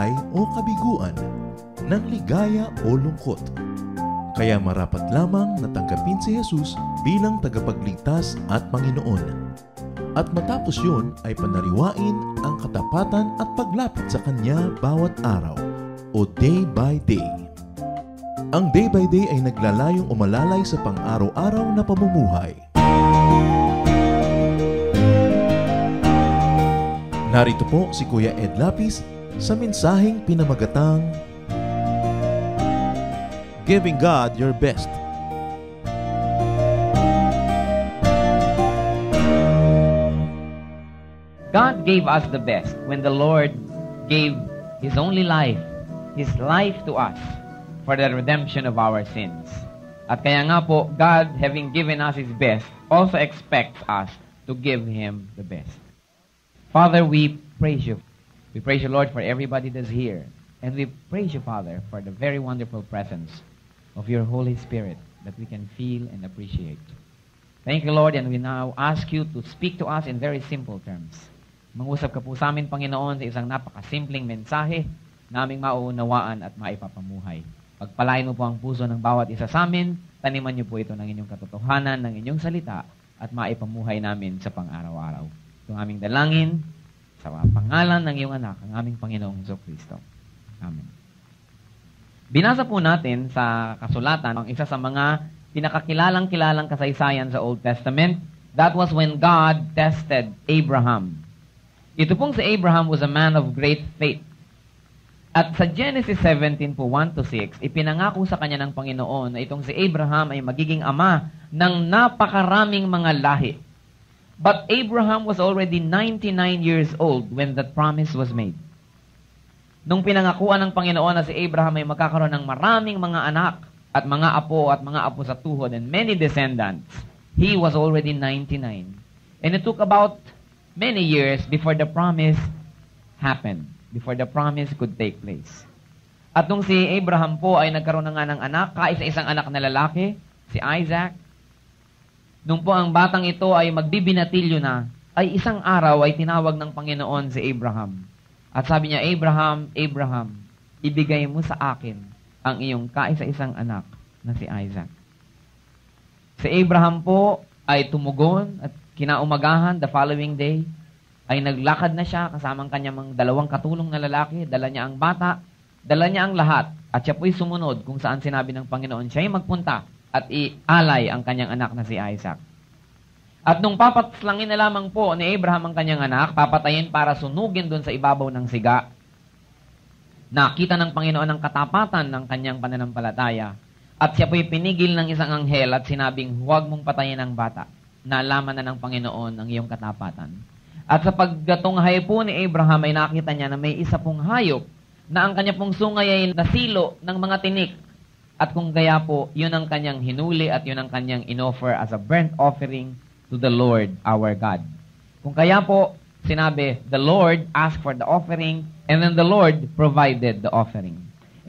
buhay o kabiguan, ng ligaya o lungkot. Kaya marapat lamang na tanggapin si Jesus bilang tagapagligtas at Panginoon. At matapos yun ay panariwain ang katapatan at paglapit sa Kanya bawat araw o day by day. Ang day by day ay naglalayong umalalay sa pang-araw-araw na pamumuhay. Narito po si Kuya Ed Lapis sa mensaheng pinamagatang Giving God Your Best. God gave us the best when the Lord gave His only life, His life to us for the redemption of our sins. At kaya nga po, God, having given us His best, also expects us to give Him the best. Father, we praise You. We praise You, Lord, for everybody that's here. And we praise You, Father, for the very wonderful presence of Your Holy Spirit that we can feel and appreciate. Thank You, Lord, and we now ask You to speak to us in very simple terms. Mangusap ka po sa amin, Panginoon, sa isang napakasimpleng mensahe na aming mauunawaan at maipapamuhay. Pagpalain Mo po ang puso ng bawat isa sa amin, taniman Niyo po ito ng Inyong katotohanan, ng Inyong salita, at maipamuhay namin sa pang-araw-araw. Ito ang aming dalangin sa pangalan ng Iyong anak, ang aming Panginoong Jesucristo. Amen. Binasa po natin sa kasulatan ang isa sa mga pinakakilalang kasaysayan sa Old Testament. That was when God tested Abraham. Ito pong si Abraham was a man of great faith. At sa Genesis 17 po, 1-6, ipinangako sa kanya ng Panginoon na itong si Abraham ay magiging ama ng napakaraming mga lahi. But Abraham was already 99 years old when that promise was made. Nung pinangakuan ng Panginoon na si Abraham ay magkakaroon ng maraming mga anak at mga apo sa tuhod and many descendants, he was already 99. And it took about many years before the promise happened, before the promise could take place. At nung si Abraham po ay nagkaroon na nga ng anak, kaisa-isang anak na lalaki, si Isaac, nung po ang batang ito ay magbibinatilyo na, ay isang araw ay tinawag ng Panginoon si Abraham. At sabi niya, Abraham, Abraham, ibigay mo sa akin ang iyong kaisa-isang anak na si Isaac. Si Abraham po ay tumugon at kinaumagahan, the following day, ay naglakad na siya kasamang kanyang mga dalawang katulong na lalaki, dala niya ang bata, dala niya ang lahat, at siya po'y sumunod kung saan sinabi ng Panginoon, siya ay magpunta at ialay ang kanyang anak na si Isaac. At nung papaslangin na lamang po ni Abraham ang kanyang anak, papatayin para sunugin doon sa ibabaw ng siga, nakita ng Panginoon ang katapatan ng kanyang pananampalataya, at siya po'y pinigil ng isang anghel at sinabing, huwag mong patayin ang bata. Nalaman na ng Panginoon ang iyong katapatan. At sa paggatunghay po ni Abraham ay nakita niya na may isa pong hayop na ang kanya pong sungay ay nasilo ng mga tinik. At kung kaya po, yun ang kanyang hinuli at yun ang kanyang inoffer as a burnt offering to the Lord our God. Kung kaya po, sinabi, the Lord asked for the offering and then the Lord provided the offering.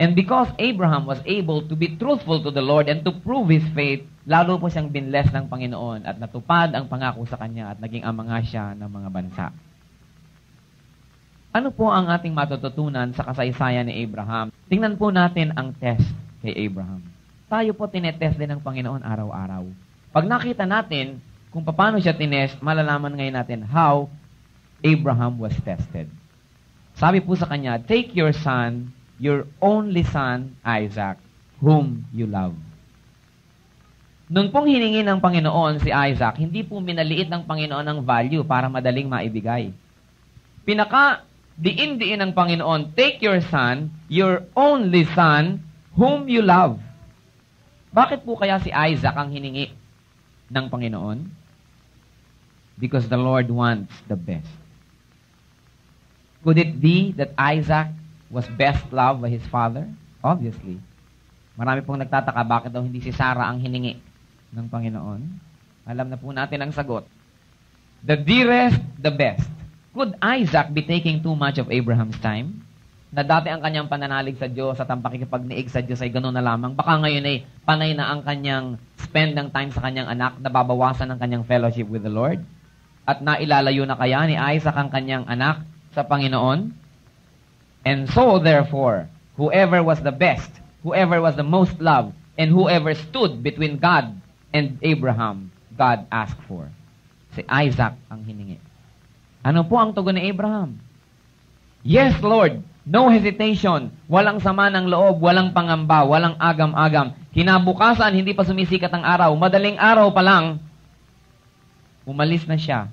And because Abraham was able to be truthful to the Lord and to prove his faith, lalo po siyang binless ng Panginoon at natupad ang pangako sa kanya at naging ama nga siya ng mga bansa. Ano po ang ating matututunan sa kasaysayan ni Abraham? Tingnan po natin ang test kay Abraham. Tayo po tinetest din ng Panginoon araw-araw. Pag nakita natin kung paano siya tinest, malalaman ngayon natin how Abraham was tested. Sabi po sa kanya, take your son, your only son, Isaac, whom you love. Nung pong hiningi ng Panginoon si Isaac, hindi po minaliit ng Panginoon ang value para madaling maibigay. Diin ng Panginoon, take your son, your only son, whom you love. Bakit po kaya si Isaac ang hiningi ng Panginoon? Because the Lord wants the best. Could it be that Isaac was best loved by his father? Obviously. Marami pong nagtataka bakit daw hindi si Sarah ang hiningi ng Panginoon. Alam na po natin ang sagot. The dearest, the best. Could Isaac be taking too much of Abraham's time? Na dati ang kanyang pananalig sa Diyos at ang pakikipagniig sa Diyos ay gano'n na lamang. Baka ngayon ay panay na ang kanyang spend ng time sa kanyang anak, nababawasan ng kanyang fellowship with the Lord. At nailalayo na kaya ni Isaac ang kanyang anak sa Panginoon? And so, therefore, whoever was the best, whoever was the most loved, and whoever stood between God and Abraham, God asked for. Si Isaac ang hiningi. Ano po ang tugon ni Abraham? Yes, Lord. No hesitation. Walang sama ng loob, walang pangamba, walang agam-agam. Kinabukasan, hindi pa sumisikat ang araw. Madaling araw pa lang, umalis na siya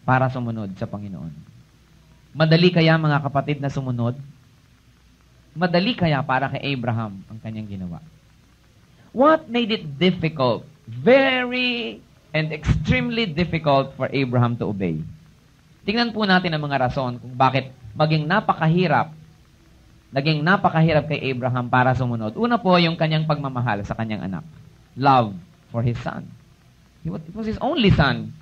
para sumunod sa Panginoon. Madali kaya, mga kapatid, na sumunod? Madali kaya para kay Abraham ang kanyang ginawa? What made it difficult, very and extremely difficult for Abraham to obey? Tingnan po natin ang mga rason kung bakit naging napakahirap kay Abraham para sumunod. Una po, yung kanyang pagmamahal sa kanyang anak. Love for his son. It was his only son.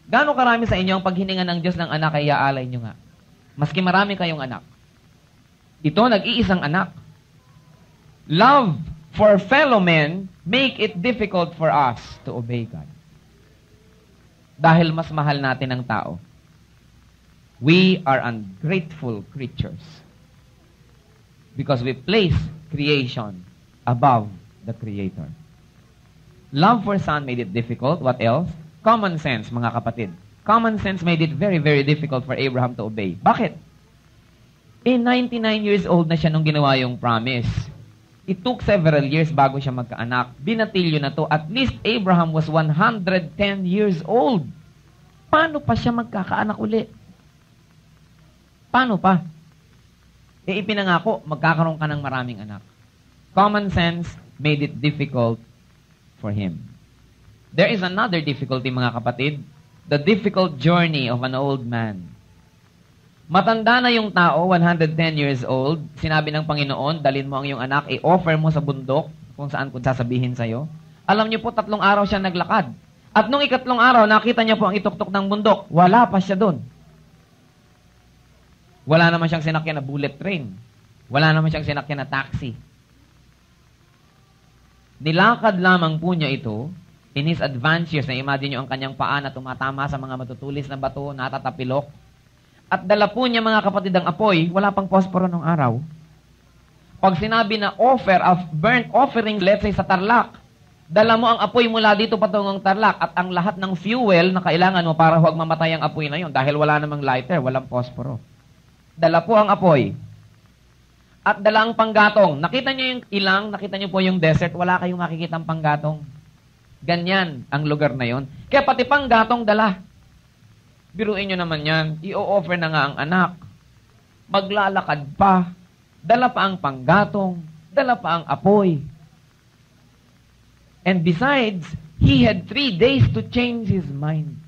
Gaano karami sa inyo ang paghininga ng Diyos ng anak ay iaalay nyo nga? Maski marami kayong anak. Ito, nag-iisang anak. Love for fellow men make it difficult for us to obey God. Dahil mas mahal natin ang tao. We are ungrateful creatures. Because we place creation above the Creator. Love for son made it difficult. What else? Common sense, mga kapatid. Common sense made it very, very difficult for Abraham to obey. Bakit? 99 years old na siya nung ginawa yung promise. It took several years bago siya magkaanak. Binatilyo na to. At least Abraham was 110 years old. Paano pa siya magkakaanak uli? Paano pa? Ipinangako, magkakaroon ka ng maraming anak. Common sense made it difficult for him. There is another difficulty, mga kapatid. The difficult journey of an old man. Matanda na yung tao, 110 years old. Sinabi ng Panginoon, dalhin mo ang iyong anak, i-offer mo sa bundok, kung saan ko sasabihin sa'yo. Alam niyo po, 3 araw siya naglakad. At nung 4 araw, nakita niya po ang ituktok ng bundok. Wala pa siya doon. Wala naman siyang sinakyan na bullet train. Wala naman siyang sinakyan na taxi. Nilakad lamang po niya ito in his advanced years. Na-imagine niyo ang kanyang paa na tumatama sa mga matutulis na bato, natatapilok. At dala po niya, mga kapatid, ang apoy. Wala pang posporo ng araw. Pag sinabi na offer of burnt offering, let's say sa Tarlac, dala mo ang apoy mula dito patungong Tarlac at ang lahat ng fuel na kailangan mo para huwag mamatay ang apoy na yon dahil wala namang lighter, walang posporo. Dala po ang apoy. At dala ang panggatong. Nakita niyo yung ilang, nakita niyo po yung desert, wala kayong makikita ang panggatong. Ganyan ang lugar na yon. Kaya pati panggatong dala. Biruin nyo naman yan, i-offer na nga ang anak. Maglalakad pa. Dala pa ang panggatong. Dala pa ang apoy. And besides, he had 3 days to change his mind.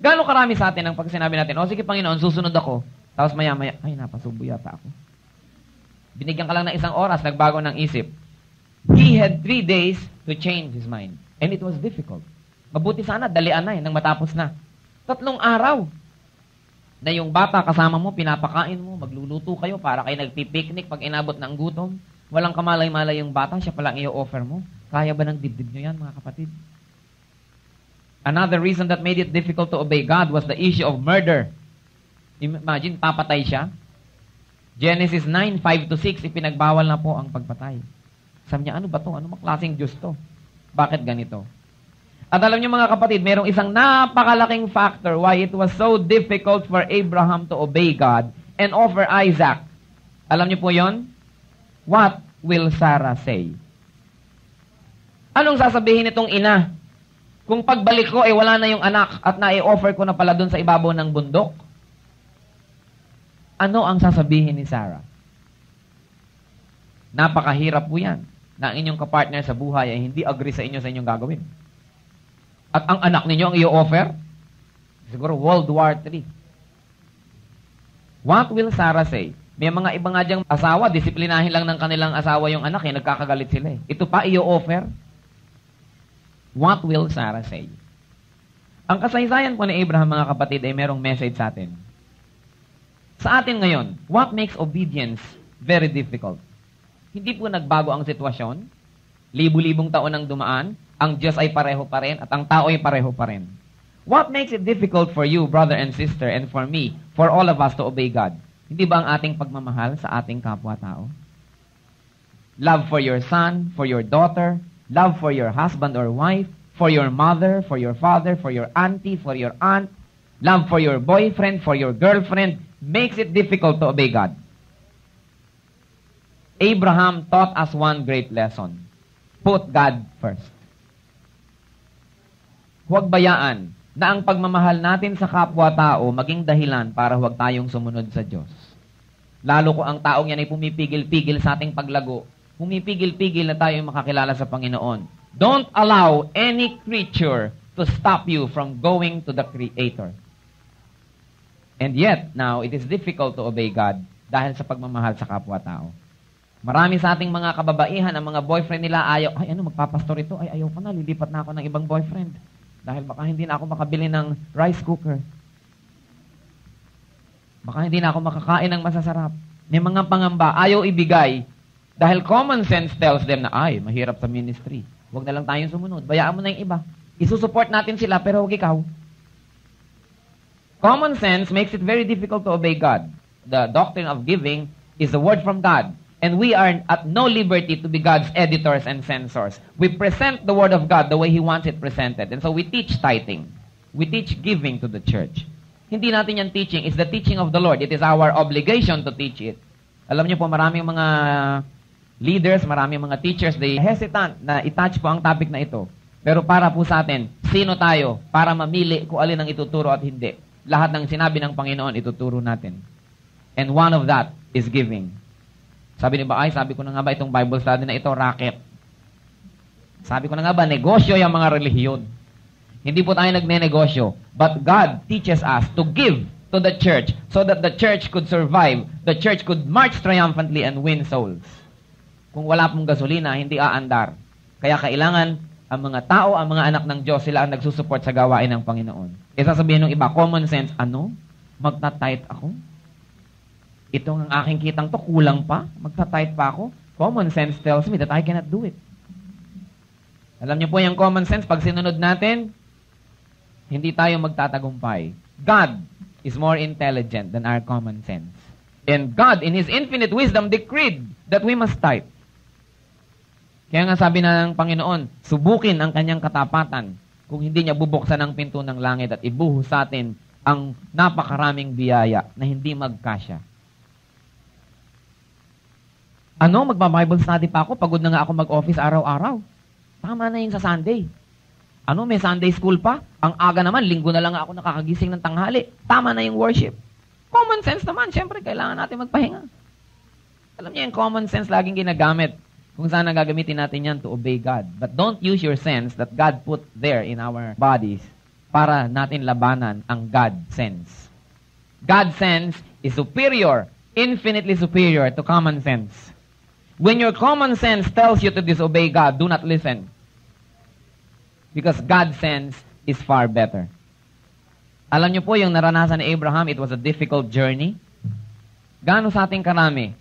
Gaano karami sa atin ang pag sinabi natin, o sige Panginoon, susunod ako. Tapos maya-maya, ay napasubo yata ako. Binigyan ka lang ng 1 oras, nagbago ng isip. He had 3 days to change his mind. And it was difficult. Mabuti sana, dalian na nang matapos na. 3 araw. Na yung bata kasama mo, pinapakain mo, magluluto kayo para kayo nagpipiknik pag inabot ng gutom. Walang kamalay-malay yung bata, siya palang i-offer mo. Kaya ba ng dibdib nyo yan, mga kapatid? Another reason that made it difficult to obey God was the issue of murder. Imagine, papatay siya. Genesis 9:5-6, ipinagbawal na po ang pagpatay. Sabi niya, ano ba to? Ano maklaseng Diyos to? Bakit ganito? At alam niyo, mga kapatid, mayroong isang napakalaking factor why it was so difficult for Abraham to obey God and offer Isaac. Alam niyo po yon? What will Sarah say? Anong sasabihin nitong ina? Kung pagbalik ko, wala na yung anak at na-i-offer ko na pala dun sa ibabaw ng bundok. Ano ang sasabihin ni Sarah? Napakahirap po yan na ang inyong kapartner sa buhay ay hindi agree sa inyong gagawin. At ang anak ninyo ang i-offer? Siguro World War III. What will Sarah say? May mga iba nga diyang asawa, disiplinahin lang ng kanilang asawa yung anak, nagkakagalit sila. Ito pa i-offer? What will Sarah say? Ang kasaysayan po ni Abraham, mga kapatid, ay merong message sa atin. Sa atin ngayon, what makes obedience very difficult? Hindi po nagbago ang sitwasyon. Libu-libong taon ang dumaan. Ang Diyos ay pareho pa rin at ang tao ay pareho pa rin. What makes it difficult for you, brother and sister, and for me, for all of us to obey God? Hindi ba ang ating pagmamahal sa ating kapwa-tao? Love for your son, for your daughter, love for your husband or wife, for your mother, for your father, for your auntie, for your aunt, love for your boyfriend, for your girlfriend, makes it difficult to obey God. Abraham taught us one great lesson. Put God first. Huwag bayaan na ang pagmamahal natin sa kapwa-tao maging dahilan para huwag tayong sumunod sa Diyos. Lalo kung ang taong yan ay pumipigil-pigil sa ating paglago, pumipigil-pigil na tayo makakilala sa Panginoon. Don't allow any creature to stop you from going to the Creator. And yet, now, it is difficult to obey God dahil sa pagmamahal sa kapwa-tao. Marami sa ating mga kababaihan, ang mga boyfriend nila ayaw, ay ano, magpapastor ito, ay ayaw ko na, lilipat na ako ng ibang boyfriend. Dahil baka hindi na ako makabili ng rice cooker. Baka hindi na ako makakain ng masasarap. May mga pangamba, ayaw ibigay. Dahil common sense tells them na, ay, mahirap sa ministry. Huwag na lang tayong sumunod. Bayaan mo na yung iba. Isusupport natin sila, pero huwag ikaw. Common sense makes it very difficult to obey God. The doctrine of giving is the word from God. And we are at no liberty to be God's editors and censors. We present the Word of God the way He wants it presented. And so we teach tithing. We teach giving to the church. Hindi natin yan teaching. It's the teaching of the Lord. It is our obligation to teach it. Alam niyo po, maraming mga leaders, maraming mga teachers, they hesitant na i-touch po ang topic na ito. Pero para po sa atin, sino tayo para mamili kung alin ang ituturo at hindi? Lahat ng sinabi ng Panginoon, ituturo natin. And one of that is giving. Sabi ni Baay, sabi ko na nga ba itong Bible study na ito, racket. Sabi ko na nga ba, negosyo yung mga relihiyon. Hindi po tayo nagne-negosyo. But God teaches us to give to the church so that the church could survive, the church could march triumphantly and win souls. Kung wala pong gasolina, hindi aandar. Kaya kailangan ang mga tao, ang mga anak ng Diyos, sila ang nagsusupport sa gawain ng Panginoon. E sasabihin ng iba, common sense, ano? Magta-tithe ako? Itong ang aking kitang to, kulang pa? Magta-tithe pa ako? Common sense tells me that I cannot do it. Alam niyo po yung common sense, pag sinunod natin, hindi tayo magtatagumpay. God is more intelligent than our common sense. And God, in His infinite wisdom, decreed that we must tithe. Kaya nga sabi ng Panginoon, subukin ang kanyang katapatan kung hindi niya bubuksan ang pinto ng langit at ibuhos sa atin ang napakaraming biyaya na hindi magkasya. Ano, magba-Bible study pa ako? Pagod na nga ako mag-office araw-araw. Tama na yun sa Sunday. Ano, may Sunday school pa? Ang aga naman, linggo na lang ako nakakagising ng tanghali. Tama na yung worship. Common sense naman, syempre, kailangan natin magpahinga. Alam niyo, yung common sense laging ginagamit. Kung saan gagamitin natin yan to obey God. But don't use your sense that God put there in our bodies para natin labanan ang God sense. God sense is superior, infinitely superior to common sense. When your common sense tells you to disobey God, do not listen. Because God's sense is far better. Alam niyo po, yung naranasan ni Abraham, it was a difficult journey. Gaano sa ating karami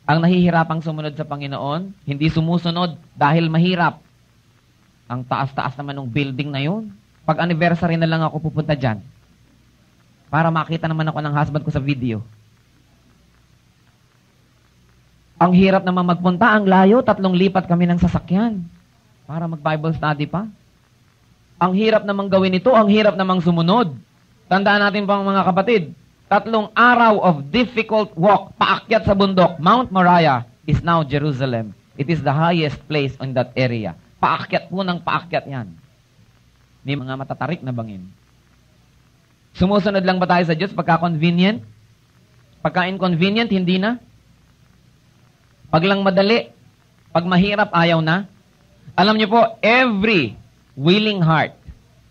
ang nahihirapang sumunod sa Panginoon, hindi sumusunod dahil mahirap. Ang taas-taas naman ng building na yun. Pag anniversary na lang ako pupunta dyan para makita naman ako ng husband ko sa video. Ang hirap naman magpunta, ang layo, 3 lipat kami ng sasakyan para mag-Bible study pa. Ang hirap namang gawin ito, ang hirap namang sumunod. Tandaan natin pa mga kapatid, 3 araw of difficult walk, paakyat sa bundok. Mount Moriah is now Jerusalem. It is the highest place in that area. Paakyat po ng paakyat yan. May mga matatarik na bangin. Sumusunod lang ba tayo sa Diyos pagka convenient? Pagka inconvenient, hindi na. Pag lang madali, pag mahirap, ayaw na. Alam niyo po, every willing heart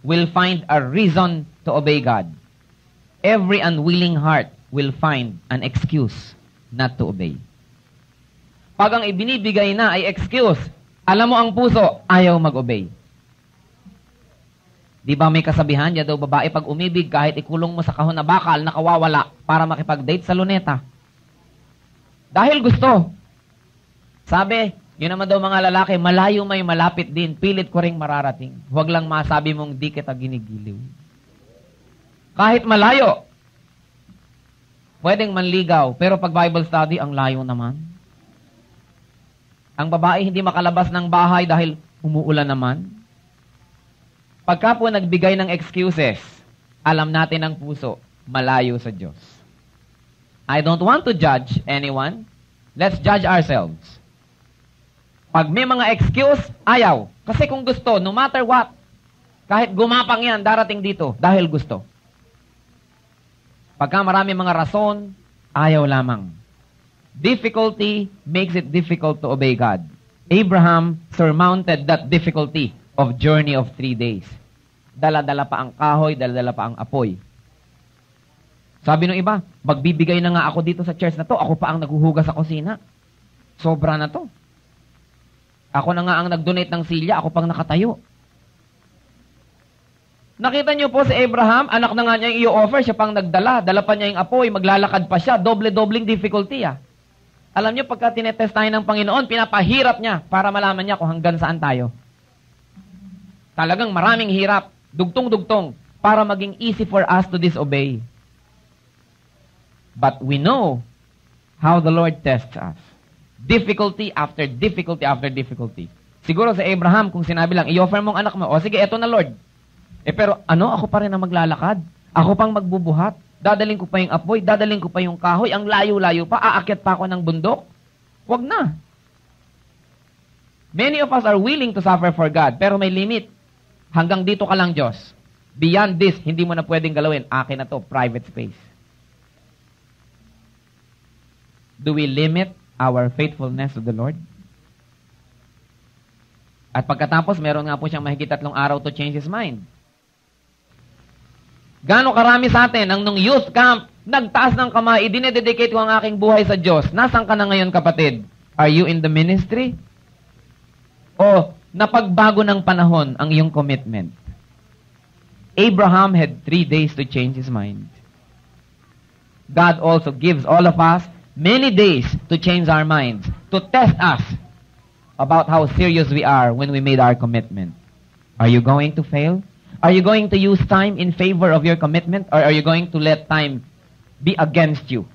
will find a reason to obey God. Every unwilling heart will find an excuse not to obey. Pag ang ibinibigay na ay excuse, alam mo ang puso, ayaw mag-obey. Di ba may kasabihan niya daw babae, pag umibig, kahit ikulong mo sa kahon na bakal, nakawawala para makipag-date sa luneta. Dahil gusto. Sabi, yun naman daw mga lalaki, malayo may malapit din, pilit ko ring mararating. Huwag lang masabi mong di kita ginigiliw. Kahit malayo. pwedeng manligaw, pero pag Bible study, ang layo naman. Ang babae hindi makalabas ng bahay dahil umuulan naman. Pagka po nagbigay ng excuses, alam natin ang puso, malayo sa Diyos. I don't want to judge anyone. Let's judge ourselves. Pag may mga excuse, ayaw. Kasi kung gusto, no matter what, kahit gumapang yan, darating dito dahil gusto. Pagka marami mga rason, ayaw lamang. Difficulty makes it difficult to obey God. Abraham surmounted that difficulty of journey of 3 days. Dala-dala pa ang kahoy, dala-dala pa ang apoy. Sabi ng iba, magbibigay na nga ako dito sa church na to, ako pa ang naghuhugas sa kusina. Sobra na to. Ako na nga ang nag-donate ng silya, ako pang nakatayo. Nakita niyo po si Abraham, anak na nga niya yung i-offer, siya pang nagdala, dala pa niya yung apoy, maglalakad pa siya, doble-dobling difficulty Alam niyo, pagka tinetest tayo ng Panginoon, pinapahirap niya para malaman niya kung hanggang saan tayo. Talagang maraming hirap, dugtong-dugtong, para maging easy for us to disobey. But we know how the Lord tests us. Difficulty after difficulty after difficulty. Siguro sa Abraham, kung sinabi lang, i-offer mong anak mo, o sige, eto na Lord. Pero ako pa rin ang maglalakad. Ako pang magbubuhat. Dadaling ko pa yung apoy, dadaling ko pa yung kahoy, ang layo-layo pa, aakyat pa ako ng bundok. Huwag na. Many of us are willing to suffer for God, pero may limit. Hanggang dito ka lang, Diyos. Beyond this, hindi mo na pwedeng galawin. Akin na to, private space. Do we limit our faithfulness to the Lord? At pagkatapos, meron nga po siyang mahigit 3 araw to change his mind. Gaano karami sa atin, ang nung youth camp, nagtaas ng kamay, dinededicate ko ang aking buhay sa Diyos. Nasaan ka na ngayon, kapatid? Are you in the ministry? O napagbago ng panahon ang iyong commitment? Abraham had 3 days to change his mind. God also gives all of us many days to change our minds, to test us about how serious we are when we made our commitment. Are you going to fail? Are you going to use time in favor of your commitment, or are you going to let time be against you?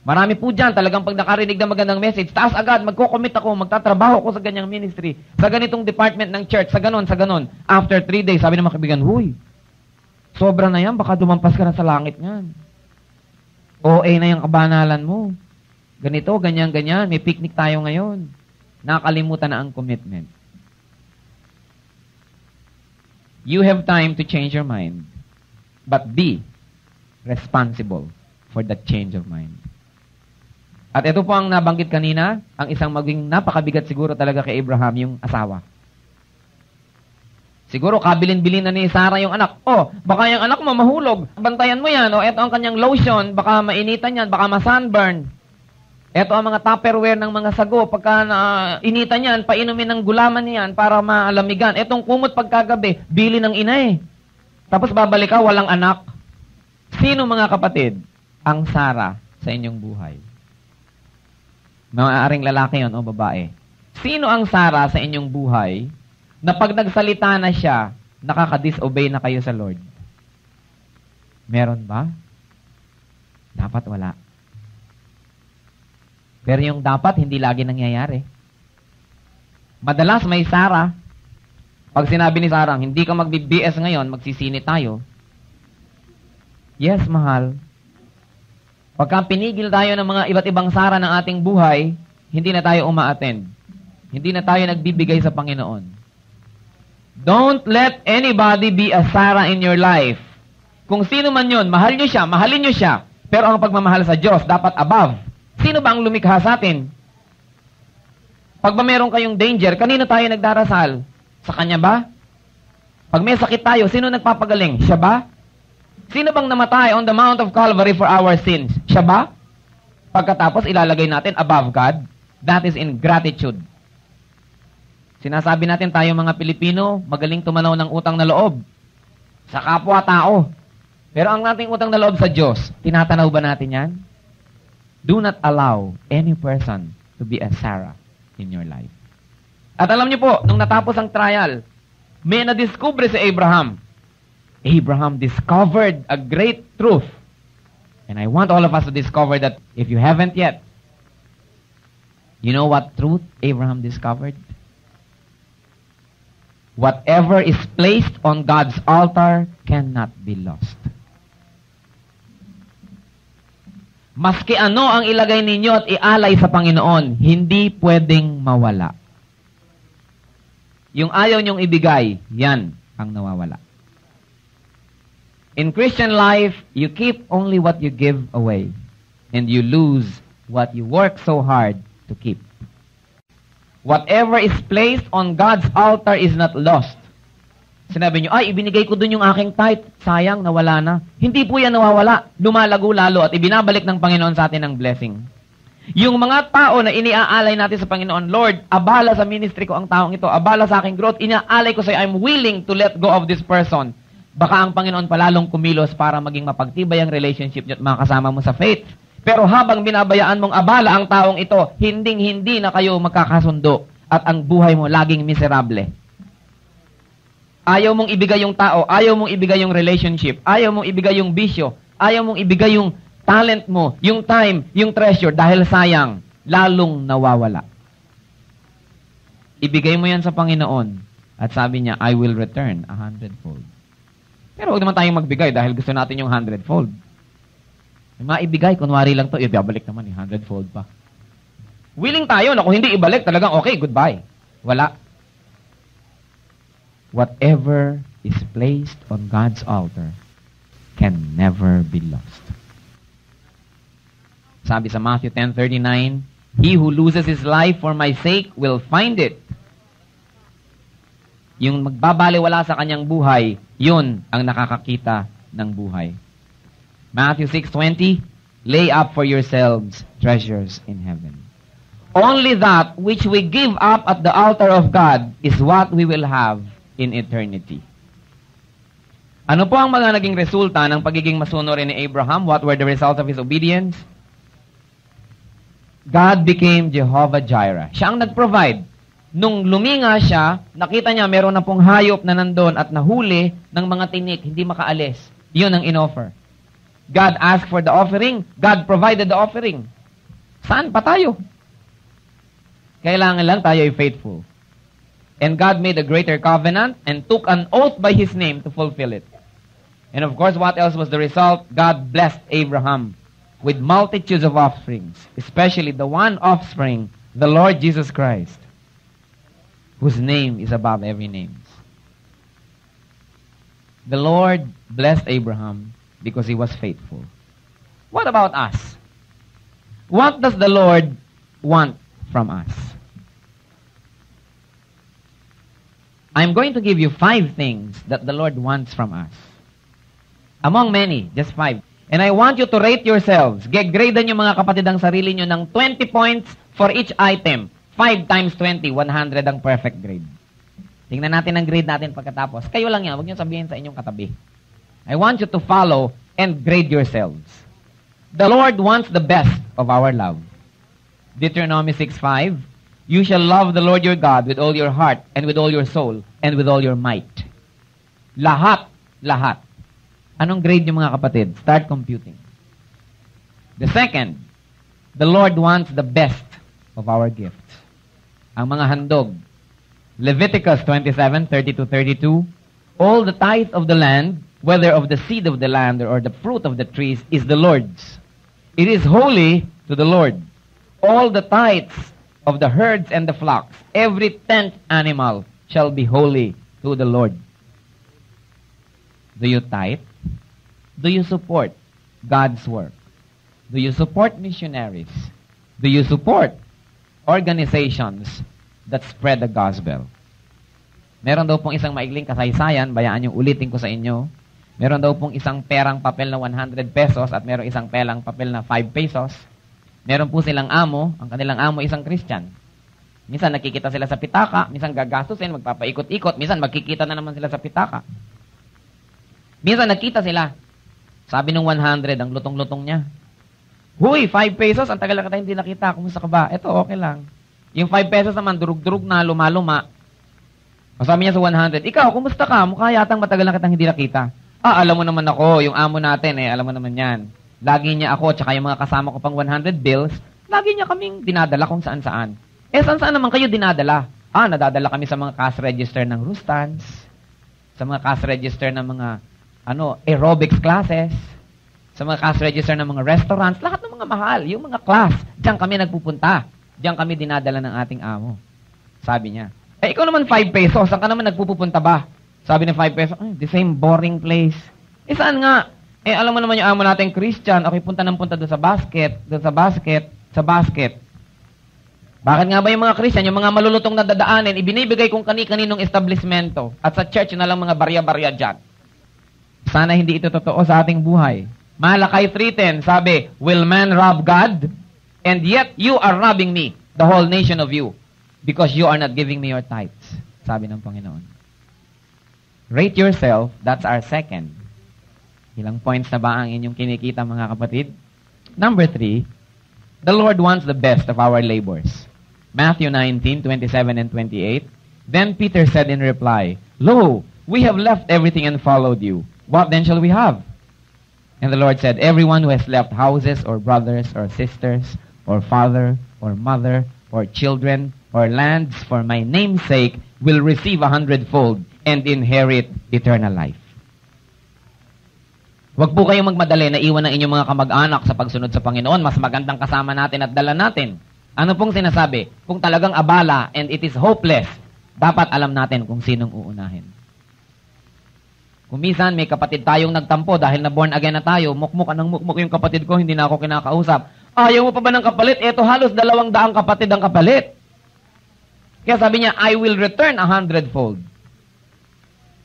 Marami po dyan, talagang pag nakarinig ng magandang message, taas agad, magko-commit ako, magtatrabaho ako sa ganyang ministry, sa ganitong department ng church, sa ganon, sa ganon. After 3 days, sabi ng mga kaibigan, huy, sobra na yan, baka dumampas ka na sa langit niyan. OA na yung kabanalan mo. Ganito, ganyan, ganyan, may picnic tayo ngayon. Nakalimutan na ang commitment. You have time to change your mind, but be responsible for that change of mind. At ito po ang nabanggit kanina, ang isang maging napakabigat siguro talaga kay Abraham, yung asawa. Siguro kabilin-bilin na ni Sarah yung anak. Baka yung anak mo mahulog. Bantayan mo yan. Ito ang kanyang lotion. Baka mainitan yan. Baka ma-sunburn. Ito ang mga Tupperware ng mga sago. Pagka initan yan, painumin ng gulaman yan para maalamigan. Etong kumot pagkagabi, bili ng ina Tapos babalik ka, walang anak. Sino mga kapatid ang Sarah sa inyong buhay? Maaaring lalaki yon o babae. Sino ang Sarah sa inyong buhay na pag nagsalita na siya, nakaka-disobey na kayo sa Lord? Meron ba? Dapat wala. Pero yung dapat, hindi lagi nangyayari. Madalas may Sarah. Pag sinabi ni Sarah, hindi ka magbi-BS ngayon, magsisini tayo. Yes, mahal. Pagka pinigil tayo ng mga iba't ibang Sarah ng ating buhay, hindi na tayo uma-attend. Hindi na tayo nagbibigay sa Panginoon. Don't let anybody be a Sarah in your life. Kung sino man yun, mahal nyo siya, mahalin nyo siya. Pero ang pagmamahal sa Diyos, dapat above. Sino ba ang lumikha sa atin? Pag ba meron kayong danger, kanino tayo nagdarasal? Sa Kanya ba? Pag may sakit tayo, sino nagpapagaling? Siya ba? Sino bang namatay on the Mount of Calvary for our sins? Siya ba? Pagkatapos, ilalagay natin above God. That is ingratitude. Sinasabi natin tayo mga Pilipino, magaling tumanaw ng utang na loob sa kapwa-tao. Pero ang ating utang na loob sa Diyos, tinatanaw ba natin yan? Do not allow any person to be a Sarah in your life. At alam niyo po, nung natapos ang trial, may na-discover si Abraham. Abraham discovered a great truth. And I want all of us to discover that if you haven't yet, you know what truth Abraham discovered? Whatever is placed on God's altar cannot be lost. Maski ano ang ilagay ninyo at ialay sa Panginoon, hindi pwedeng mawala. Yung ayaw niyong ibigay, yan ang nawawala. In Christian life, you keep only what you give away, and you lose what you work so hard to keep. Whatever is placed on God's altar is not lost. Sinabi nyo, ay, ibinigay ko dun yung aking tithe. Sayang, nawala na. Hindi po yan nawawala. Lumalago lalo at ibinabalik ng Panginoon sa atin ang blessing. Yung mga tao na iniaalay natin sa Panginoon, Lord, abala sa ministry ko ang taong ito, abala sa aking growth, inaalay ko sa'yo, I'm willing to let go of this person. Baka ang Panginoon palalong kumilos para maging mapagtibay ang relationship niyo at makasama mo sa faith. Pero habang binabayaan mong abala ang taong ito, hinding-hindi na kayo magkakasundo at ang buhay mo laging miserable. Ayaw mong ibigay yung tao, ayaw mong ibigay yung relationship, ayaw mong ibigay yung bisyo, ayaw mong ibigay yung talent mo, yung time, yung treasure, dahil sayang, lalong nawawala. Ibigay mo yan sa Panginoon at sabi niya, I will return 100-fold. Pero huwag naman tayong magbigay dahil gusto natin yung 100-fold. Maibigay, kunwari lang to, ibabalik naman 100-fold pa. Willing tayo na kung hindi ibalik, talagang okay, goodbye. Wala. Whatever is placed on God's altar can never be lost. Sabi sa Matthew 10:39, He who loses his life for my sake will find it. Yung magbabaliwala sa kanyang buhay, yun ang nakakakita ng buhay. Matthew 6:20, lay up for yourselves treasures in heaven. Only that which we give up at the altar of God is what we will have in eternity. Ano po ang mga naging resulta ng pagiging masunurin ni Abraham? What were the results of his obedience? God became Jehovah Jireh. Siya ang nag-provide. Nung luminga siya, nakita niya meron na pong hayop na nandun at nahuli ng mga tinik, hindi makaalis. Yun ang in-offer. God asked for the offering. God provided the offering. Saan pa tayo? Kailangan lang tayo ay faithful. And God made a greater covenant and took an oath by His name to fulfill it. And of course, what else was the result? God blessed Abraham with multitudes of offsprings, especially the one offspring, the Lord Jesus Christ, whose name is above every name. The Lord blessed Abraham because he was faithful. What about us? What does the Lord want from us? I'm going to give you 5 things that the Lord wants from us. Among many, just 5. And I want you to rate yourselves. Gradean yung mga kapatid ang sarili nyo ng 20 points for each item. 5 times 20, 100 ang perfect grade. Tingnan natin ang grade natin pagkatapos. Kayo lang yan, huwag nyo sabihin sa inyong katabi. I want you to follow and grade yourselves. The Lord wants the best of our love. Deuteronomy 6:5, you shall love the Lord your God with all your heart and with all your soul and with all your might. Lahat. Anong grade yung mga kapatid? Start computing. The second, the Lord wants the best of our gifts. Ang mga handog. Leviticus 27:30-32, all the tithe of the land, whether of the seed of the land or the fruit of the trees, is the Lord's. It is holy to the Lord. All the tithes of the herds and the flocks, every 10th animal shall be holy to the Lord. Do you tithe? Do you support God's work? Do you support missionaries? Do you support organizations that spread the gospel? Meron daw pong isang maigling kasaysayan, bayaan yung ulitin ko sa inyo. Meron daw pong isang perang papel na 100 pesos at meron isang perang papel na 5 pesos. Meron po silang amo, ang kanilang amo isang Christian. Minsan nakikita sila sa pitaka, minsan gagastusin, magpapaikot-ikot, minsan magkikita na naman sila sa pitaka. Minsan nakita sila. Sabi ng 100, ang lutong-lutong niya. Huy, 5 pesos, ang tagal na kita hindi nakita. Kumusta ka ba? Eto, okay lang. Yung 5 pesos naman, durug-durug na, luma-luma. Sabi niya sa 100, ikaw, kumusta ka? Mukha yatang matagal na kitang hindi nakita. Alam mo naman ako, yung amo natin alam mo naman yan. Lagi niya ako, tsaka yung mga kasama ko pang 100 bills, lagi niya kaming dinadala kung saan-saan. Saan-saan naman kayo dinadala? Nadadala kami sa mga cash register ng Rustans, sa mga cash register ng mga aerobics classes, sa mga cash register ng mga restaurants, lahat ng mga mahal, yung mga class, diyan kami nagpupunta. Diyan kami dinadala ng ating amo. Sabi niya. Ikaw naman 5 pesos, saan ka naman nagpupunta ba? Sabi ng 5 pesos, the same boring place. Saan nga? Alam mo naman yung amo natin Christian, okay, punta doon sa basket. Bakit nga ba yung mga Christian, yung mga malulutong na dadaanin, ibinibigay kung kani-kaninong establishmento at sa church na lang mga barya-barya dyan. Sana hindi ito totoo sa ating buhay. Malakay 3:10, sabi, will man rob God? And yet you are robbing me, the whole nation of you, because you are not giving me your tithes. Sabi ng Panginoon. Rate yourself, that's our second. Ilang points na ba ang inyong kinikita, mga kapatid? Number 3, the Lord wants the best of our labors. Matthew 19:27 and 28. Then Peter said in reply, Lo, we have left everything and followed you. What then shall we have? And the Lord said, everyone who has left houses or brothers or sisters or father or mother or children or lands for my name's sake will receive 100-fold and inherit eternal life. Huwag po kayong magmadali na iwan ng inyong mga kamag-anak sa pagsunod sa Panginoon. Mas magandang kasama natin at dala natin. Ano pong sinasabi? Kung talagang abala and it is hopeless, dapat alam natin kung sinong uunahin. Kung minsan may kapatid tayong nagtampo dahil na born again na tayo, mukmuk yung kapatid ko, hindi na ako kinakausap. Ayaw mo pa ba ng kapalit? Eto halos 200 kapatid ang kapalit. Kaya sabi niya, I will return 100-fold.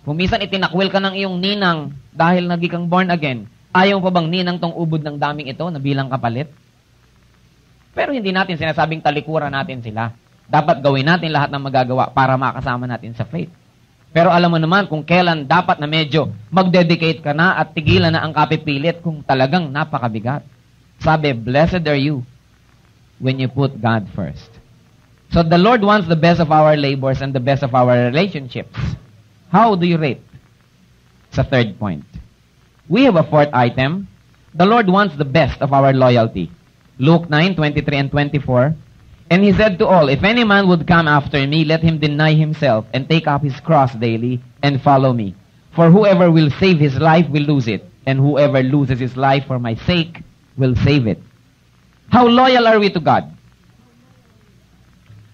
Kung minsan itinakwil ka ng iyong ninang dahil naging born again, ayaw pa bang ninang tong ubod ng daming ito na bilang kapalit? Pero hindi natin sinasabing talikuran natin sila. Dapat gawin natin lahat ng magagawa para makasama natin sa faith. Pero alam mo naman kung kailan dapat na medyo mag-dedicate ka na at tigilan na ang kapipilit kung talagang napakabigat. Sabi, blessed are you when you put God first. So the Lord wants the best of our labors and the best of our relationships. How do you rate? Sa third point. We have a fourth item. The Lord wants the best of our loyalty. Luke 9:23 and 24. And he said to all, if any man would come after me, let him deny himself and take up his cross daily and follow me. For whoever will save his life will lose it, and whoever loses his life for my sake will save it. How loyal are we to God?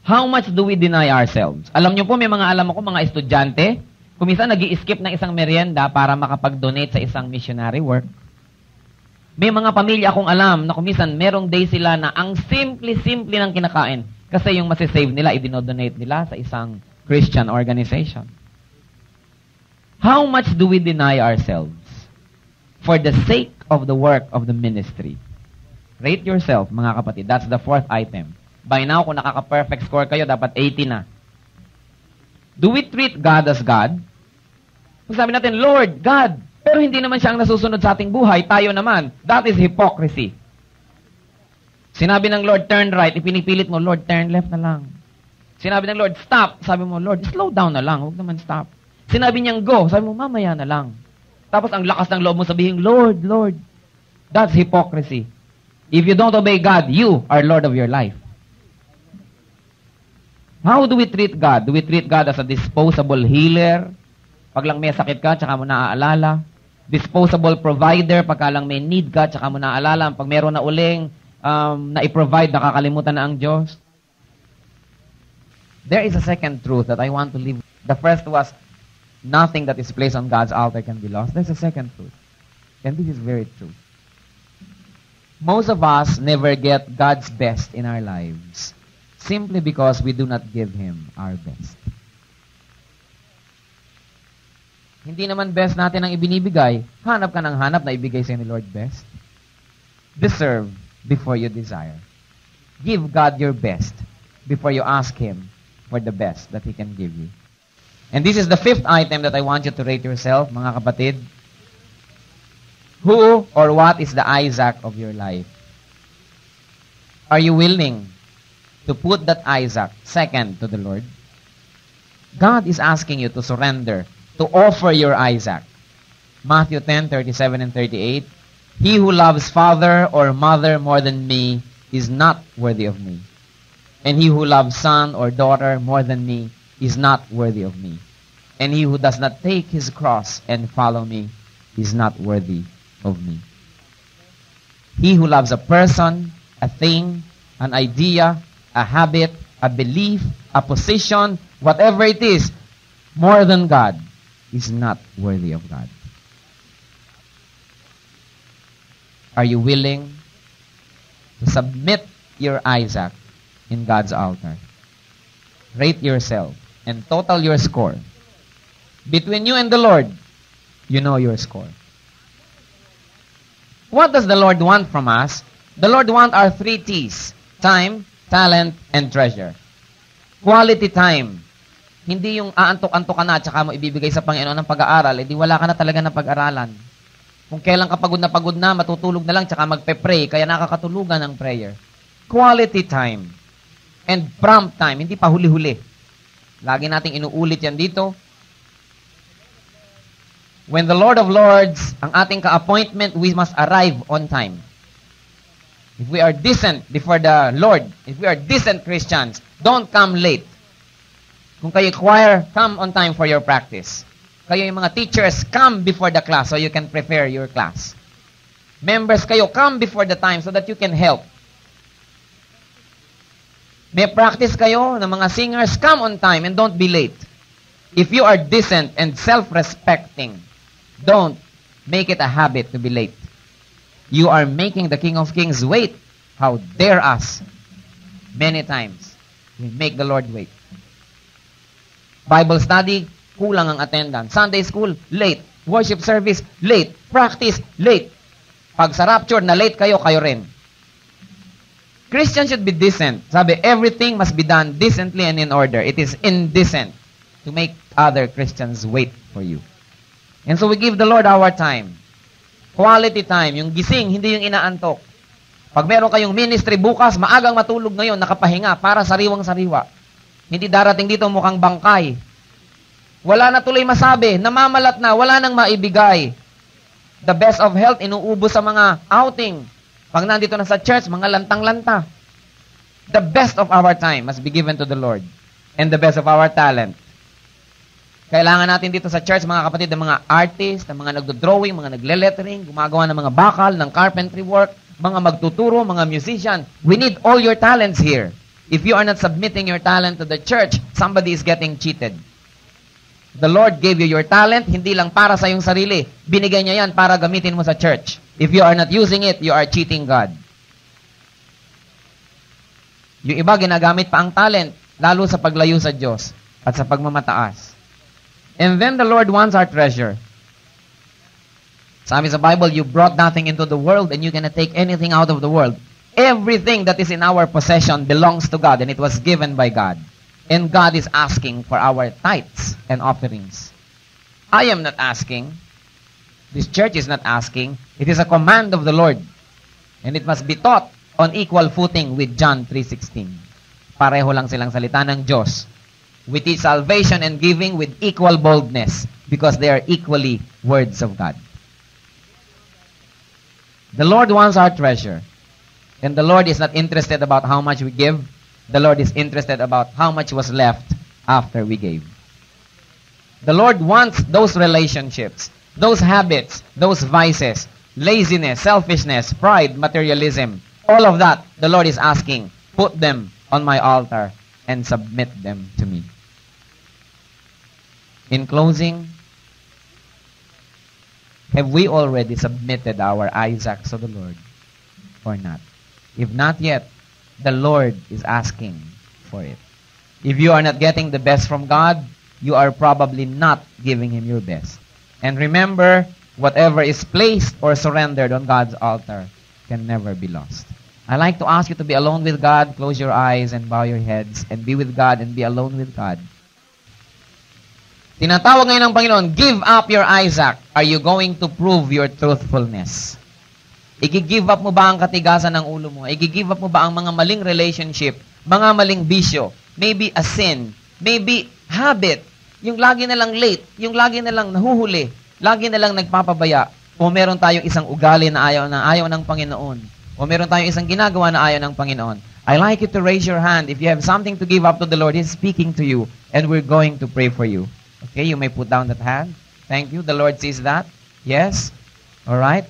How much do we deny ourselves? Alam niyo po, may mga alam ako, mga estudyante, kung minsan nag-i-skip ng isang merienda para makapag-donate sa isang missionary work. May mga pamilya akong alam na kung minsan merong day sila na ang simple-simple ng kinakain kasi yung masisave nila, i-dinodonate nila sa isang Christian organization. How much do we deny ourselves for the sake of the work of the ministry? Rate yourself, mga kapatid. That's the fourth item. By now, kung nakaka-perfect score kayo, dapat 80 na. Do we treat God as God? Kung sabi natin, Lord, God, pero hindi naman siya ang nasusunod sa ating buhay, tayo naman. That is hypocrisy. Sinabi ng Lord, turn right, ipinipilit mo, Lord, turn left na lang. Sinabi ng Lord, stop. Sabi mo, Lord, slow down na lang, huwag naman stop. Sinabi niyang go, sabi mo, mamaya na lang. Tapos ang lakas ng loob mo sabihin, Lord, Lord. That's hypocrisy. If you don't obey God, you are Lord of your life. How do we treat God? Do we treat God as a disposable healer? Pag lang may sakit ka, tsaka mo naaalala. Disposable provider, pagka lang may need ka, tsaka mo naaalala. Pag meron na uling na i-provide, nakakalimutan na ang Diyos. There is a second truth that I want to leave. The first was, nothing that is placed on God's altar can be lost. There's a second truth. And this is very true. Most of us never get God's best in our lives simply because we do not give Him our best. Hindi naman best natin ang ibinibigay. Hanap ka ng hanap na ibigay sa'yo ni Lord best. Deserve before you desire. Give God your best before you ask Him for the best that He can give you. And this is the fifth item that I want you to rate yourself, mga kapatid. Who or what is the Isaac of your life? Are you willing to put that Isaac second to the Lord? God is asking you to surrender, to offer your Isaac. Matthew 10:37 and 38. He who loves father or mother more than me is not worthy of me. And he who loves son or daughter more than me is not worthy of me. And he who does not take his cross and follow me is not worthy of me. He who loves a person, a thing, an idea, a habit, a belief, a position, whatever it is, more than God, is not worthy of God. Are you willing to submit your Isaac in God's altar? Rate yourself and total your score. Between you and the Lord, you know your score. What does the Lord want from us? The Lord wants our 3 T's: time, talent, and treasure. Quality time. Hindi yung aantok-antok ka na at saka mo ibibigay sa Panginoon ng pag-aaral, edi wala ka na talaga na pag-aralan. Kung kailan ka pagod na, matutulog na lang, tsaka magpe-pray, kaya nakakatulugan ng prayer. Quality time. And prompt time, hindi pa huli-huli. Lagi nating inuulit yan dito. When the Lord of Lords, ang ating ka-appointment, we must arrive on time. If we are decent before the Lord, if we are decent Christians, don't come late. Kung kayo choir, come on time for your practice. Kayo yung mga teachers, come before the class so you can prepare your class. Members kayo, come before the time so that you can help. May practice kayo ng mga singers, come on time and don't be late. If you are decent and self-respecting, don't make it a habit to be late. You are making the King of Kings wait. How dare us? Many times, we make the Lord wait. Bible study, kulang ang attendance. Sunday school, late. Worship service, late. Practice, late. Pag sa rapture, na late kayo, kayo rin. Christians should be decent. Sabi, everything must be done decently and in order. It is indecent to make other Christians wait for you. And so we give the Lord our time. Quality time. Yung gising, hindi yung inaantok. Pag meron kayong ministry bukas, maagang matulog ngayon, nakapahinga, para sariwang-sariwa. Hindi darating dito mukhang bangkay. Wala na tuloy masabi, namamalat na, wala nang maibigay. The best of health, inuubos sa mga outing. Pag nandito na sa church, mga lantang-lanta. The best of our time must be given to the Lord. And the best of our talent. Kailangan natin dito sa church, mga kapatid, ng mga artist, ng mga nagdo-drawing, mga nagle-lettering, gumagawa ng mga bakal, ng carpentry work, mga magtuturo, mga musician. We need all your talents here. If you are not submitting your talent to the church, somebody is getting cheated. The Lord gave you your talent, hindi lang para sa iyong sarili. Binigay niya yan para gamitin mo sa church. If you are not using it, you are cheating God. Yung iba, ginagamit pa ang talent, lalo sa paglayo sa Diyos at sa pagmamataas. And then the Lord wants our treasure. Sabi sa Bible, you brought nothing into the world and you cannot take anything out of the world. Everything that is in our possession belongs to God and it was given by God. And God is asking for our tithes and offerings. I am not asking. This church is not asking. It is a command of the Lord. And it must be taught on equal footing with John 3:16. Pareho lang silang salita ng Diyos. We teach salvation and giving with equal boldness because they are equally words of God. The Lord wants our treasure. And the Lord is not interested about how much we give. The Lord is interested about how much was left after we gave. The Lord wants those relationships, those habits, those vices, laziness, selfishness, pride, materialism. All of that, the Lord is asking, put them on my altar and submit them to me. In closing, have we already submitted our Isaacs to the Lord or not? If not yet, the Lord is asking for it. If you are not getting the best from God, you are probably not giving Him your best. And remember, whatever is placed or surrendered on God's altar can never be lost. I like to ask you to be alone with God. Close your eyes and bow your heads and be with God and be alone with God. Tinatawag ngayon ng Panginoon, give up your Isaac. Are you going to prove your truthfulness? I-give up mo ba ang katigasan ng ulo mo? I-give up mo ba ang mga maling relationship, mga maling bisyo, maybe a sin, maybe habit, yung lagi na lang late, yung lagi na lang nahuhuli, lagi na lang nagpapabaya, O meron tayong isang ugali na ayaw ng Panginoon. O meron tayong isang ginagawa na ayaw ng Panginoon. I like you to raise your hand. If you have something to give up to the Lord, He's speaking to you. And we're going to pray for you. Okay, you may put down that hand. Thank you. The Lord sees that. Yes? Alright?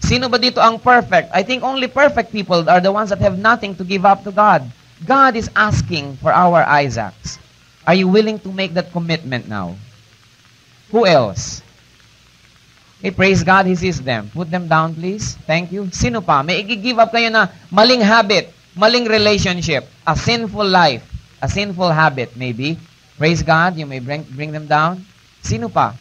Sino ba dito ang perfect? I think only perfect people are the ones that have nothing to give up to God. God is asking for our Isaacs. Are you willing to make that commitment now? Who else? Okay, praise God, He sees them. Put them down, please. Thank you. Sino pa? May i-give up kayo na maling habit, maling relationship, a sinful life, a sinful habit, maybe. Praise God, you may bring them down. Sino pa?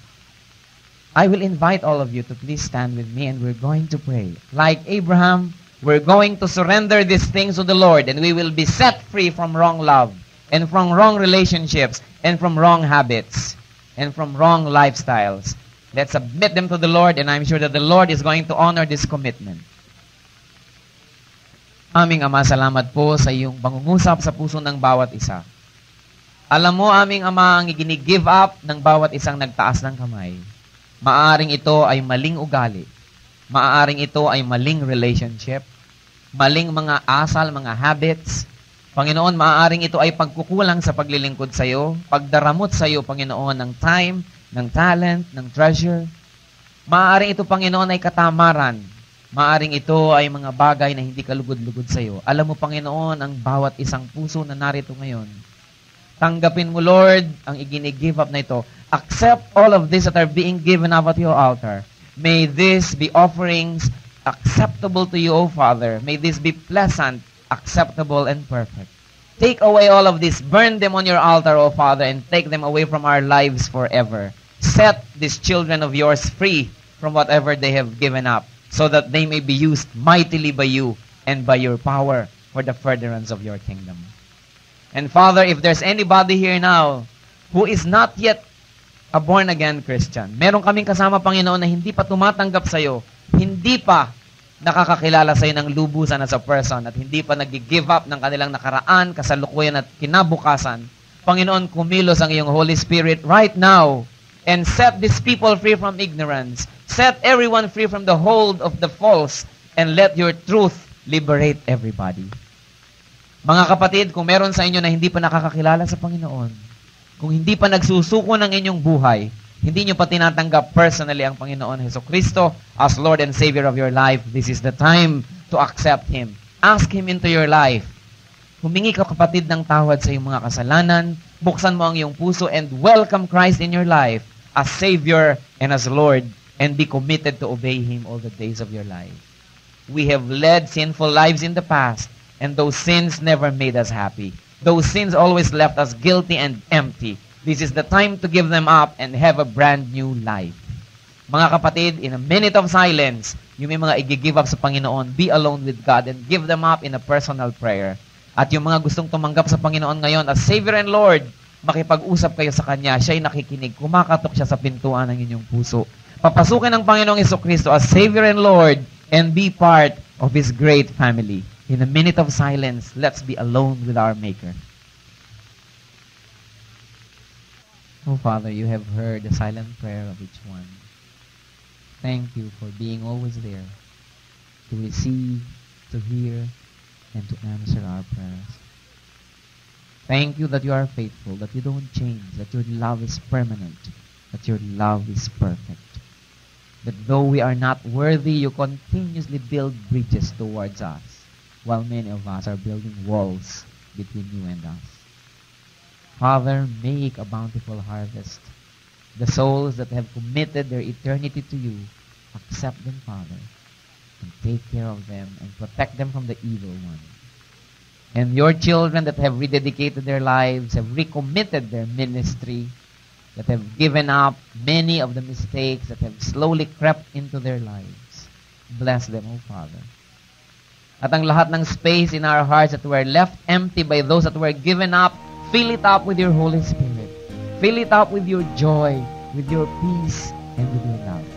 I will invite all of you to please stand with me and we're going to pray. Like Abraham, we're going to surrender these things to the Lord and we will be set free from wrong love and from wrong relationships and from wrong habits and from wrong lifestyles. Let's submit them to the Lord and I'm sure that the Lord is going to honor this commitment. Aming Ama, salamat po sa iyong pangungusap sa puso ng bawat isa. Alam mo, aming Ama, ang i-give up ng bawat isang nagtaas ng kamay. Maaring ito ay maling ugali. Maaring ito ay maling relationship. Maling mga asal, mga habits. Panginoon, maaring ito ay pagkukulang sa paglilingkod sa iyo, pagdaramot sa iyo, Panginoon, ng time, ng talent, ng treasure. Maaring ito, Panginoon, ay katamaran. Maaring ito ay mga bagay na hindi kalugod-lugod sa iyo. Alam mo, Panginoon, ang bawat isang puso na narito ngayon. Tanggapin mo, Lord, ang i-give up na ito. Accept all of this that are being given up at your altar. May this be offerings acceptable to you, O Father. May this be pleasant, acceptable, and perfect. Take away all of this. Burn them on your altar, O Father, and take them away from our lives forever. Set these children of yours free from whatever they have given up, so that they may be used mightily by you and by your power for the furtherance of your kingdom. And Father, if there's anybody here now who is not yet a born-again Christian, meron kaming kasama, Panginoon, na hindi pa tumatanggap sa iyo, hindi pa nakakakilala sa iyo ng lubusan as a person, at hindi pa nag-give up ng kanilang nakaraan, kasalukuyan at kinabukasan, Panginoon, kumilos ang iyong Holy Spirit right now and set these people free from ignorance. Set everyone free from the hold of the false and let your truth liberate everybody. Mga kapatid, kung meron sa inyo na hindi pa nakakakilala sa Panginoon, kung hindi pa nagsusuko ng inyong buhay, hindi nyo pa tinatanggap personally ang Panginoon Jesucristo as Lord and Savior of your life, this is the time to accept Him. Ask Him into your life. Humingi ka, kapatid, ng tawad sa iyong mga kasalanan, buksan mo ang iyong puso and welcome Christ in your life as Savior and as Lord, and be committed to obey Him all the days of your life. We have led sinful lives in the past, and those sins never made us happy. Those sins always left us guilty and empty. This is the time to give them up and have a brand new life. Mga kapatid, in a minute of silence, yung may mga i-give up sa Panginoon, be alone with God and give them up in a personal prayer. At yung mga gustong tumanggap sa Panginoon ngayon as Savior and Lord, makipag-usap kayo sa Kanya, siya'y nakikinig, kumakatok siya sa pintuan ng inyong puso. Papasukin ng Panginoong Jesucristo as Savior and Lord and be part of His great family. In a minute of silence, let's be alone with our Maker. Oh, Father, you have heard the silent prayer of each one. Thank you for being always there to receive, to hear, and to answer our prayers. Thank you that you are faithful, that you don't change, that your love is permanent, that your love is perfect. That though we are not worthy, you continuously build bridges towards us, while many of us are building walls between you and us. Father, make a bountiful harvest. The souls that have committed their eternity to you, accept them, Father, and take care of them and protect them from the evil one. And your children that have rededicated their lives, have recommitted their ministry, that have given up many of the mistakes that have slowly crept into their lives. Bless them, O Father. At ang lahat ng space in our hearts that were left empty by those that were given up, fill it up with your Holy Spirit. Fill it up with your joy, with your peace, and with your love.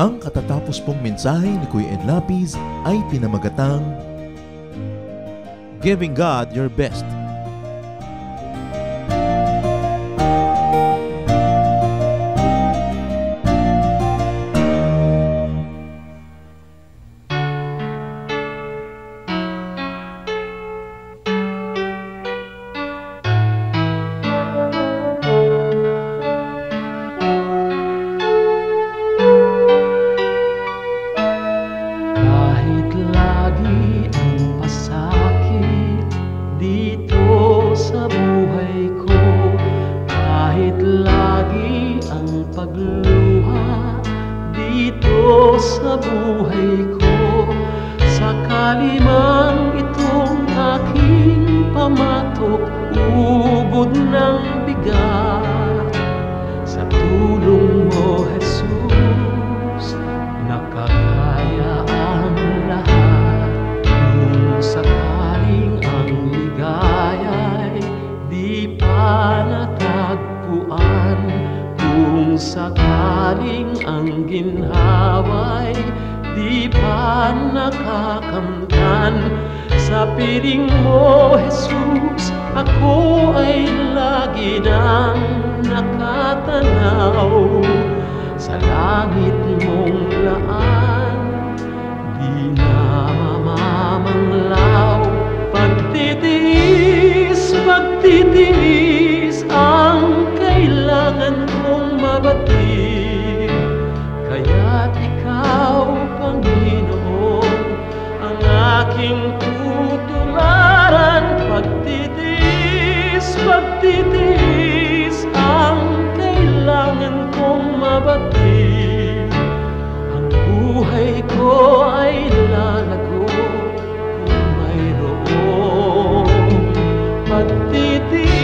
Ang katatapos natapos pong mensahe ni Kuya Ed Lapis ay pinamagatang Giving God Your Best. Sakaling ang ginhaway di pa nakakamtan, sa piling mo, Jesus, ako ay lagi nang nakatanaw. Sa langit mong laan, di na mamamanglaw. Pagtitiis, pagtitiis ang kailangan kong mabatid. Kaya't ikaw, Panginoon, ang aking tutularan. Pagtitiis, pagtitiis ang kailangan kong mabatid. Ang buhay ko ay lalago kung mayroong pagtitiis.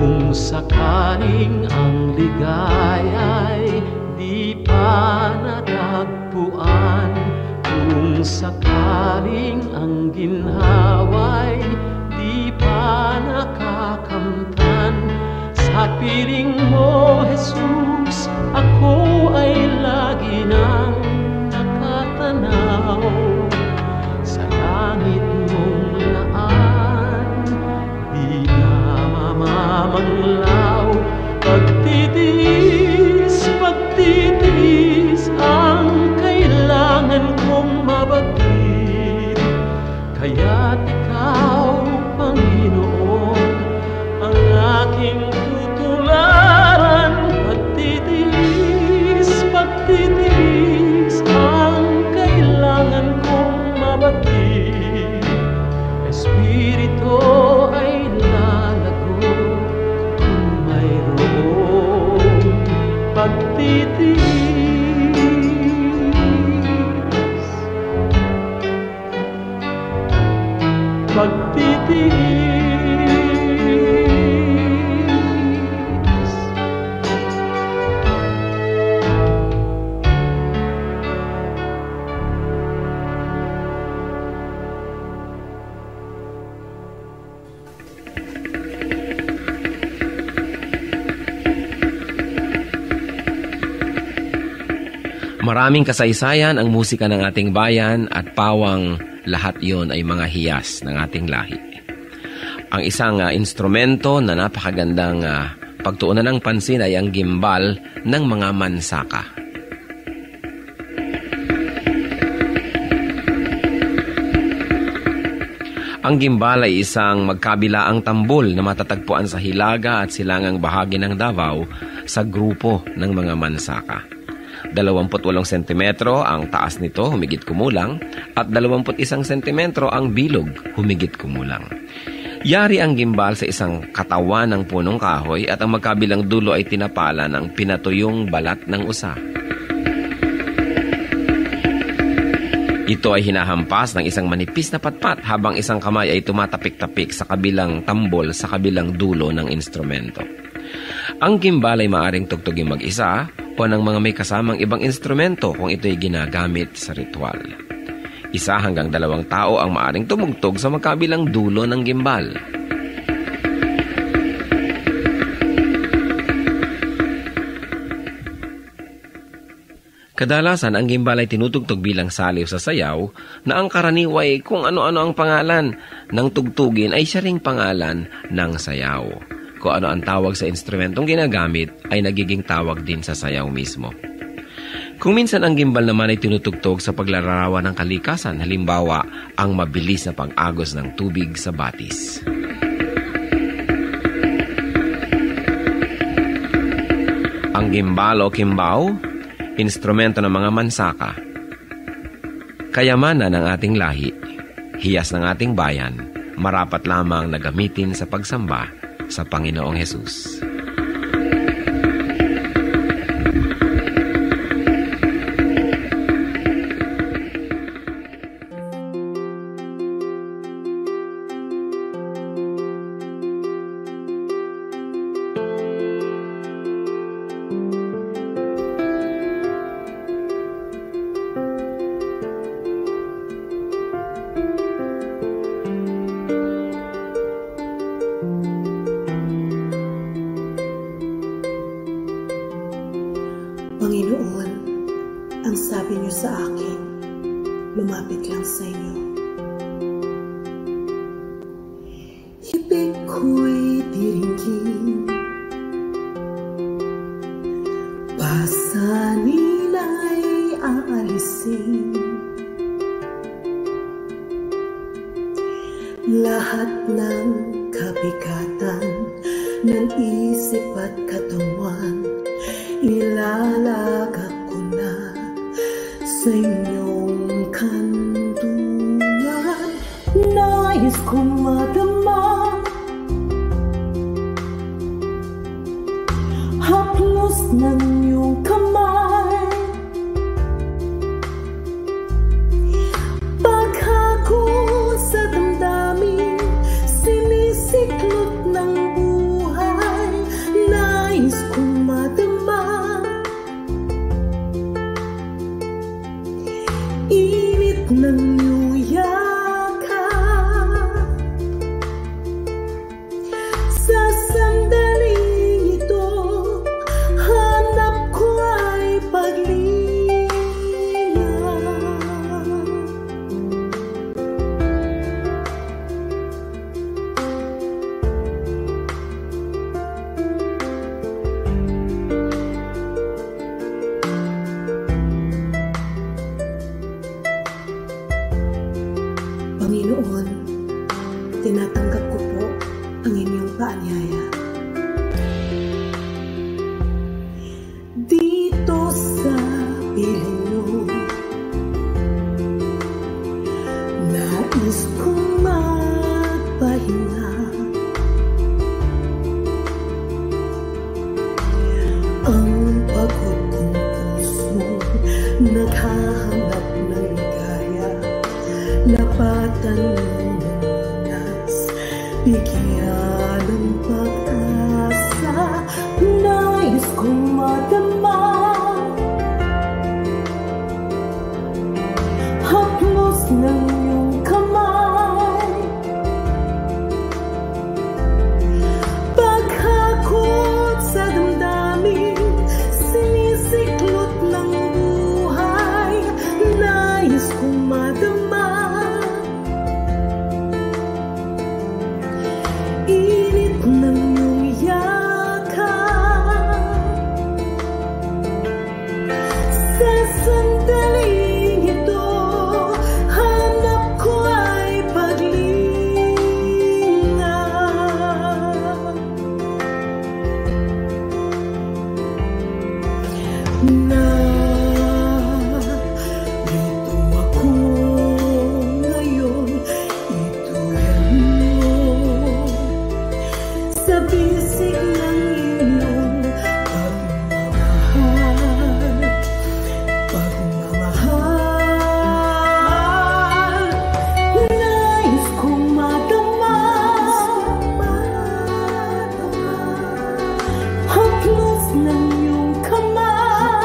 Kung sakaling ang ligaya'y di pa natagpuan, kung sakaling ang ginhawa'y di pa nakakamtan, sa piling mo, Jesus, ako ay lagi nang nakatanaw. Sa langit mong laan, di na mamamanglaw. Pagtitiis, pagtitiis ang kailangan kong mabatid. Kaya't ikaw, Panginoon, ang aking tutularan. Pagtitiis, pagtitiis ang kailangan kong mabatid. Espiritu ay lalago kung mayroong pagtitiis. Pagtitiis. Maraming kasaysayan ang musika ng ating bayan at pawang lahat yon ay mga hiyas ng ating lahi. Ang isang instrumento na napakagandang pagtuunan ng pansin ay ang gimbal ng mga mansaka. Ang gimbal ay isang magkabilaang tambol na matatagpuan sa hilaga at silangang bahagi ng Davao sa grupo ng mga mansaka. 28 sentimetro ang taas nito, humigit kumulang, at 21 sentimetro ang bilog, humigit kumulang. Yari ang gimbal sa isang katawan ng punong kahoy at ang magkabilang dulo ay tinapala ng pinatuyong balat ng usa. Ito ay hinahampas ng isang manipis na patpat habang isang kamay ay tumatapik-tapik sa kabilang tambol sa kabilang dulo ng instrumento. Ang gimbal ay maaring tugtugin mag-isa pa ng mga may kasamang ibang instrumento kung ito'y ginagamit sa ritual. 1 hanggang 2 tao ang maaring tumugtog sa magkabilang dulo ng gimbal. Kadalasan, ang gimbal ay tinutugtog bilang saliw sa sayaw na ang karaniway kung ano-ano ang pangalan ng tugtugin ay siya ring pangalan ng sayaw. Kung ano ang tawag sa instrumentong ginagamit ay nagiging tawag din sa sayaw mismo. Kung minsan ang gimbal naman ay tinutugtog sa paglalarawan ng kalikasan, halimbawa ang mabilis na pag-agos ng tubig sa batis. Ang gimbal o kimbao, instrumento ng mga mansaka. Kayamanan ng ating lahi, hiyas ng ating bayan, marapat lamang na gamitin sa pagsamba sa Panginoong Hesus. Panginoon, ang sabi niyo sa akin, lumapit lang sa inyo. Ibig ko'y diringgin, pasanin ay aalisin. Lahat ng kabigatan ng isip at katawan, ilalagak ko na sa inyong kanlungan. Nais kong madama haplos ng iyong kamay, paghako sa damdamin, sinisiklot ng buhay. Nais kong madama init ng iyong yakap. Sa sandaling ito, hanap ko ay paglinga. Panginoon, tinatanggap ko po ang inyong paanyaya. Dito sa piling mo, nais kong magpahinga. Ang pagod kong puso, naghahanap ng ligaya. Lapatan ng lunas, bigyan ng pag-asa. Nais kong madama haplos ng iyong kamay, paghakot sa damdamin, sinisiklot ng buhay. Nais kong madama init ng iyong yakap. Sa sandaling ito, hanap ko ay paglinga. Narito ako ngayon, ituloy mo sa bisig ng iyong pagmamahal. Pagmamahal, nais kong madama haplos ng iyong kamay,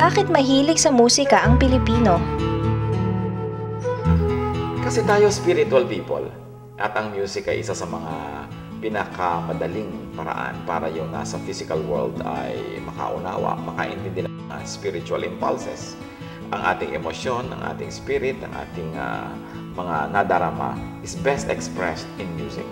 Bakit mahilig sa musika ang Pilipino? Kasi tayo spiritual people at ang music ay isa sa mga pinakamadaling paraan para yung nasa physical world ay makaunawa, makaintindi ng spiritual impulses. Ang ating emosyon, ang ating spirit, ang ating mga nadarama is best expressed in music.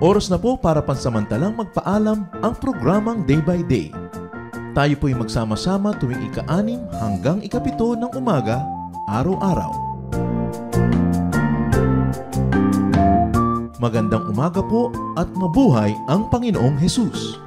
Oras na po para pansamantalang magpaalam ang programang Day by Day. Tayo po'y magsama-sama tuwing ika-6 hanggang ika-7 ng umaga, araw-araw. Magandang umaga po at mabuhay ang Panginoong Hesus!